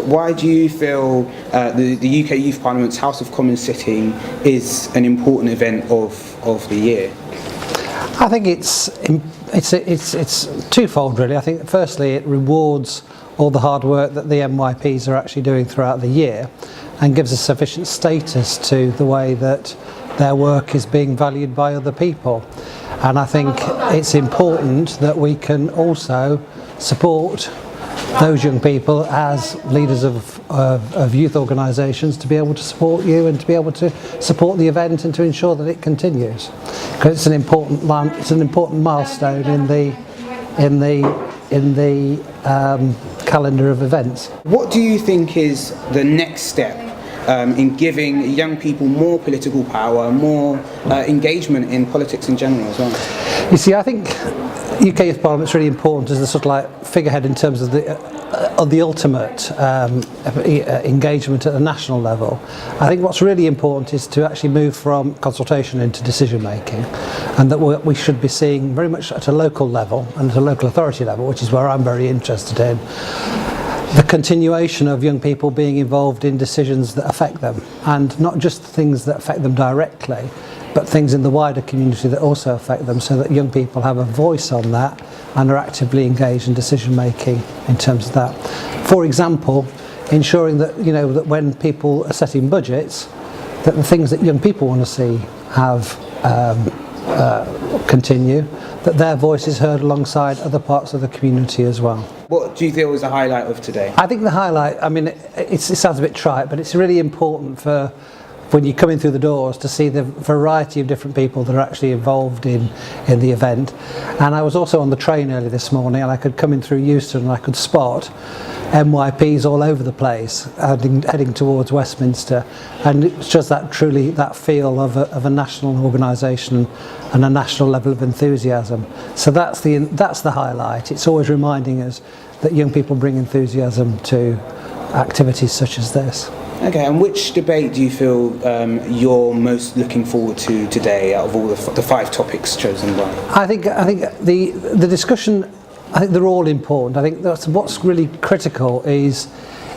Why do you feel the UK Youth Parliament's House of Commons sitting is an important event of the year? I think it's twofold really. I think firstly it rewards all the hard work that the MYPs are actually doing throughout the year and gives a sufficient status to the way that their work is being valued by other people. And I think it's important that we can also support those young people as leaders of youth organisations to be able to support you and to be able to support the event and to ensure that it continues, because it's an important milestone in the calendar of events. What do you think is the next step in giving young people more political power, more engagement in politics in general as well? You see, I think UK Youth Parliament is really important as a sort of like figurehead in terms of the ultimate engagement at the national level. I think what's really important is to actually move from consultation into decision making, and that what we should be seeing very much at a local level and at a local authority level, which is where I'm very interested in, the continuation of young people being involved in decisions that affect them, and not just things that affect them directly, but things in the wider community that also affect them, so that young people have a voice on that and are actively engaged in decision making in terms of that. For example, ensuring that, you know, that when people are setting budgets, that the things that young people want to see have continue, that their voice is heard alongside other parts of the community as well. What do you feel was the highlight of today? I think the highlight, I mean, it sounds a bit trite, but it's really important for when you come in through the doors to see the variety of different people that are actually involved in the event. And I was also on the train early this morning, and I could come in through Euston and I could spot MYPs all over the place heading towards Westminster, and it was just that feel of a national organisation and a national level of enthusiasm. So that's the highlight. It's always reminding us that young people bring enthusiasm to activities such as this. Okay, and which debate do you feel you're most looking forward to today out of all the 5 topics chosen by? I think the discussion, I think they're all important. I think that's what's really critical is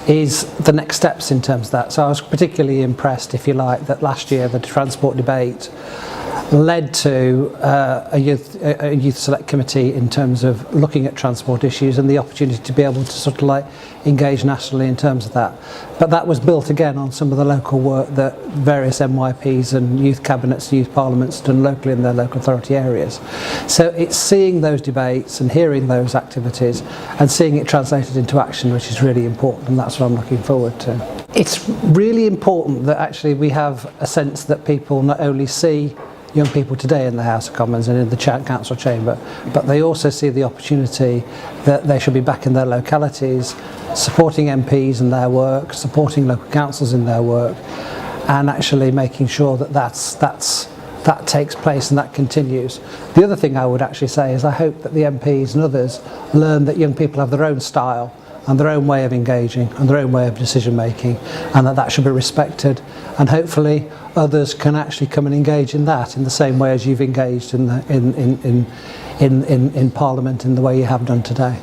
the next steps in terms of that. So I was particularly impressed, if you like, that last year the transport debate led to a youth select committee in terms of looking at transport issues and the opportunity to be able to sort of like engage nationally in terms of that. But that was built again on some of the local work that various MYPs and youth cabinets, youth parliaments done locally in their local authority areas. So it's seeing those debates and hearing those activities and seeing it translated into action, which is really important, and that's what I'm looking forward to. It's really important that actually we have a sense that people not only see young people today in the House of Commons and in the Council Chamber, but they also see the opportunity that they should be back in their localities, supporting MPs in their work, supporting local councils in their work, and actually making sure that that takes place and that continues. The other thing I would actually say is I hope that the MPs and others learn that young people have their own style and their own way of engaging and their own way of decision making, and that should be respected, and hopefully others can actually come and engage in that in the same way as you've engaged in Parliament in the way you have done today.